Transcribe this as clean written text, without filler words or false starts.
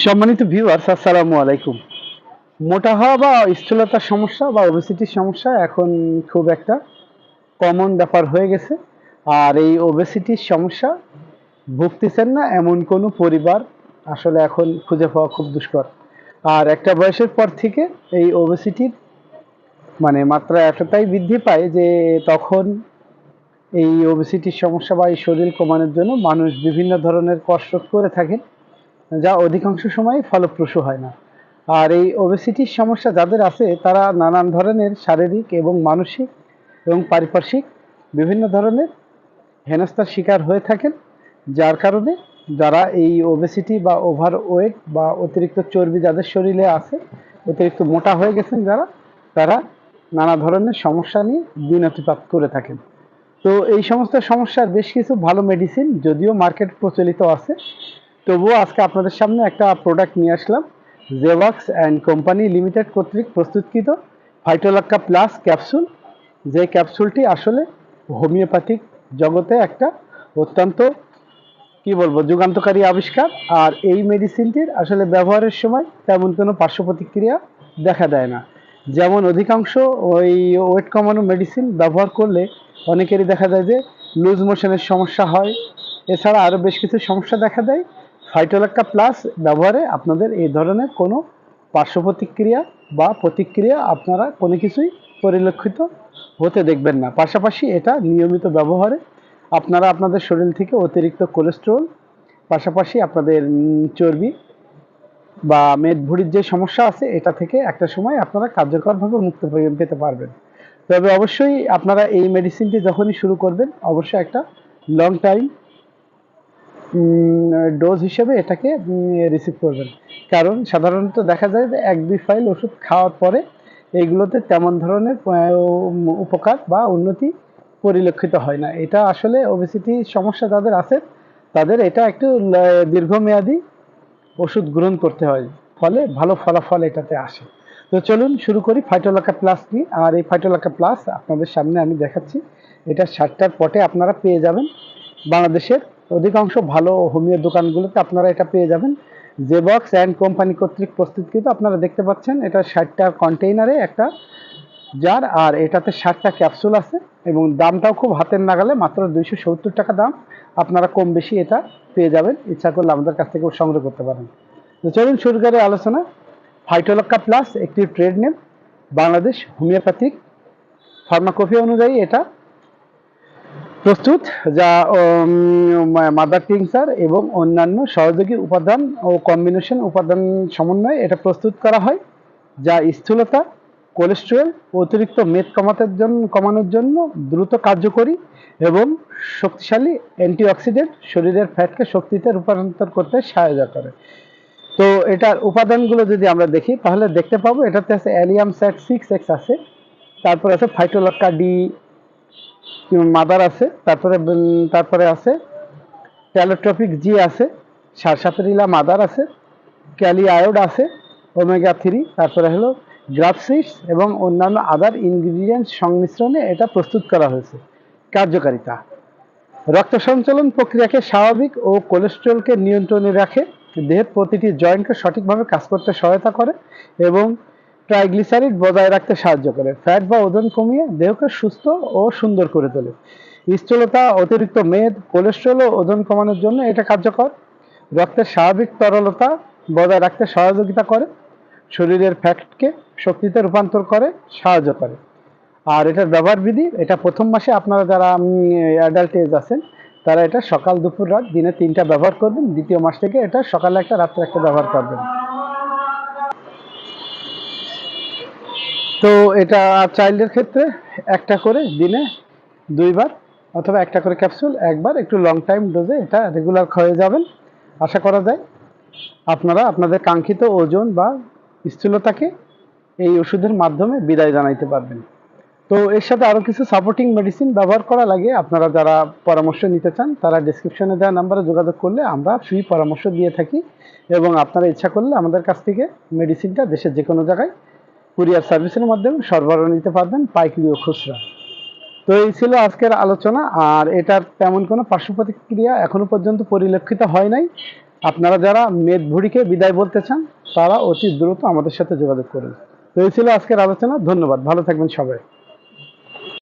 সম্মানিত ভিউয়ার্স, আসসালামু আলাইকুম। মোটা হওয়া বা স্থূলতার সমস্যা বা ওবেসিটির সমস্যা এখন খুব একটা কমন ব্যাপার হয়ে গেছে। আর এই ওবেসিটির সমস্যা ভুগতেছেন না এমন কোনো পরিবার আসলে এখন খুঁজে পাওয়া খুব দুষ্কর। আর একটা বয়সের পর থেকে এই ওবেসিটির মাত্রা এতটাই বৃদ্ধি পায় যে তখন এই ওবেসিটির সমস্যা বা এই শরীর কমানোর জন্য মানুষ বিভিন্ন ধরনের কসরত করে থাকেন, যা অধিকাংশ সময় ফলপ্রসূ হয় না। আর এই ওবেসিটির সমস্যা যাদের আছে তারা নানান ধরনের শারীরিক এবং মানসিক এবং পারিপার্শ্বিক বিভিন্ন ধরনের হেনস্থার শিকার হয়ে থাকেন, যার কারণে যারা এই ওবেসিটি বা ওভার ওয়েট বা অতিরিক্ত চর্বি যাদের শরীরে আছে, অতিরিক্ত মোটা হয়ে গেছেন যারা, তারা নানা ধরনের সমস্যা নিয়ে দিন অতিপাত করে থাকেন। তো এই সমস্ত সমস্যার বেশ কিছু ভালো মেডিসিন যদিও মার্কেট প্রচলিত আছে, তবুও আজকে আপনাদের সামনে একটা প্রোডাক্ট নিয়ে আসলাম। জেভাক্স অ্যান্ড কোম্পানি লিমিটেড কর্তৃক প্রস্তুতকৃত ফাইটোলাক্কা প্লাস ক্যাপসুল। যে ক্যাপসুলটি আসলে হোমিওপ্যাথিক জগতে একটা অত্যন্ত কি বলবো যুগান্তকারী আবিষ্কার। আর এই মেডিসিনটির আসলে ব্যবহারের সময় তেমন কোনো পার্শ্ব প্রতিক্রিয়া দেখা দেয় না। যেমন অধিকাংশ ওই ওয়েট কমানো মেডিসিন ব্যবহার করলে অনেকেরই দেখা যায় যে লুজ মোশনের সমস্যা হয়, এছাড়া আরও বেশ কিছু সমস্যা দেখা দেয়। ফাইটোলাক্কা প্লাস ব্যবহারে আপনাদের এই ধরনের কোনো পার্শ্ব প্রতিক্রিয়া বা প্রতিক্রিয়া আপনারা কোনো কিছুই পরিলক্ষিত হতে দেখবেন না। পাশাপাশি এটা নিয়মিত ব্যবহারে আপনারা আপনাদের শরীর থেকে অতিরিক্ত কোলেস্টেরল, পাশাপাশি আপনাদের চর্বি বা মেদভুঁড়ির যে সমস্যা আছে এটা থেকে একটা সময় আপনারা কার্যকরভাবে মুক্তি পেতে পারবেন। তবে অবশ্যই আপনারা এই মেডিসিনটি যখনই শুরু করবেন অবশ্যই একটা লং টাইম ডোজ হিসেবে এটাকে রিসিভ করবেন। কারণ সাধারণত দেখা যায় যে 1-2 ফাইল ওষুধ খাওয়ার পরে এইগুলোতে তেমন ধরনের উপকার বা উন্নতি পরিলক্ষিত হয় না। এটা আসলে ওবেসিটি সমস্যা যাদের আছে তাদের এটা একটু দীর্ঘমেয়াদী ওষুধ গ্রহণ করতে হয়, ফলে ভালো ফলাফল এটাতে আসে। তো চলুন শুরু করি ফাইটোলাক্কা প্লাস নিয়ে। আর এই ফাইটোলাক্কা প্লাস আপনাদের সামনে আমি দেখাচ্ছি। এটা 60টার পটে আপনারা পেয়ে যাবেন। বাংলাদেশের অধিকাংশ ভালো হোমিও দোকানগুলোতে আপনারা এটা পেয়ে যাবেন। জেবক্স অ্যান্ড কোম্পানি কর্তৃক প্রস্তুতকৃত। আপনারা দেখতে পাচ্ছেন এটা 60টা কন্টেইনারে একটা জার, আর এটাতে 60টা ক্যাপসুল আছে এবং দামটাও খুব হাতের নাগালে, মাত্র 270 টাকা দাম। আপনারা কম বেশি এটা পেয়ে যাবেন, ইচ্ছা করলে আমাদের কাছ থেকে সংগ্রহ করতে পারেন। তো চলুন শুরু করে আলোচনা। ফাইটোলাক্কা প্লাস একটি ট্রেড নেম, বাংলাদেশ হোমিওপ্যাথিক ফার্মাকপি অনুযায়ী এটা প্রস্তুত, যা মাদার টিংচার এবং অন্যান্য সহযোগী উপাদান ও কম্বিনেশন উপাদান সমন্বয়ে এটা প্রস্তুত করা হয়, যা স্থূলতা, কোলেস্টেরল, অতিরিক্ত মেদ কমানোর জন্য দ্রুত কার্যকরী এবং শক্তিশালী অ্যান্টিঅক্সিডেন্ট, শরীরের ফ্যাটকে শক্তিতে রূপান্তর করতে সহায়তা করে। তো এটার উপাদানগুলো যদি আমরা দেখি তাহলে দেখতে পাবো এটাতে আছে অ্যালিয়াম স্যাট 6X আছে, তারপরে আছে ফাইটোলাক্কা ডি মাদার আছে, তারপরে আছে ট্যালোট্রপিক জি আছে, সারসাপেরিলা মাদার আছে, ক্যালি আয়োড আছে, ওমেগা 3, তারপরে হলো গ্রাপসিডস এবং অন্যান্য আদার ইনগ্রিডিয়েন্টস সংমিশ্রণে এটা প্রস্তুত করা হয়েছে। কার্যকারিতা: রক্ত সঞ্চালন প্রক্রিয়াকে স্বাভাবিক ও কোলেস্টেরলকে নিয়ন্ত্রণে রাখে, দেহের প্রতিটি জয়েন্টকে সঠিকভাবে কাজ করতে সহায়তা করে এবং ট্রাইগ্লিসারিড বজায় রাখতে সাহায্য করে। ফ্যাট বা ওজন কমিয়ে দেহকে সুস্থ ও সুন্দর করে তোলে। স্থূলতা, অতিরিক্ত মেদ, কোলেস্টেরল ও ওজন কমানোর জন্য এটা কার্যকর। রক্তের স্বাভাবিক তরলতা বজায় রাখতে সহযোগিতা করে। শরীরের ফ্যাটকে শক্তিতে রূপান্তর করে সাহায্য করে। আর এটার ব্যবহার বিধি: এটা প্রথম মাসে আপনারা যারা অ্যাডাল্ট এজ আছেন তারা এটা সকাল, দুপুর, রাত দিনে 3টা ব্যবহার করবেন। দ্বিতীয় মাস থেকে এটা সকালে একটা, রাত্রে একটা ব্যবহার করবেন। তো এটা চাইল্ডের ক্ষেত্রে একটা করে দিনে 2বার অথবা একটা করে ক্যাপসুল একবার, একটু লং টাইম ডোজে এটা রেগুলার খেয়ে যাবেন। আশা করা যায় আপনারা আপনাদের কাঙ্ক্ষিত ওজন বা স্থূলতাকে এই ওষুধের মাধ্যমে বিদায় জানাইতে পারবেন। তো এর সাথে আরও কিছু সাপোর্টিং মেডিসিন ব্যবহার করা লাগে। আপনারা যারা পরামর্শ নিতে চান তারা ডেসক্রিপশনে দেওয়া নাম্বারে যোগাযোগ করলে আমরা ফ্রি পরামর্শ দিয়ে থাকি এবং আপনারা ইচ্ছা করলে আমাদের কাছ থেকে মেডিসিনটা দেশের যে কোনো জায়গায় কুরিয়ার সার্ভিসের মাধ্যমে সরবরাহ নিতে পারবেন, পাইকারি ও খুচরা। তো এই ছিল আজকের আলোচনা। আর এটার তেমন কোনো পার্শ্ব প্রতিক্রিয়া এখনো পর্যন্ত পরিলক্ষিত হয় নাই। আপনারা যারা মেদ ভুঁড়িকে বিদায় বলতে চান তারা অতি দ্রুত আমাদের সাথে যোগাযোগ করুন। তো এই ছিল আজকের আলোচনা। ধন্যবাদ, ভালো থাকবেন সবাই।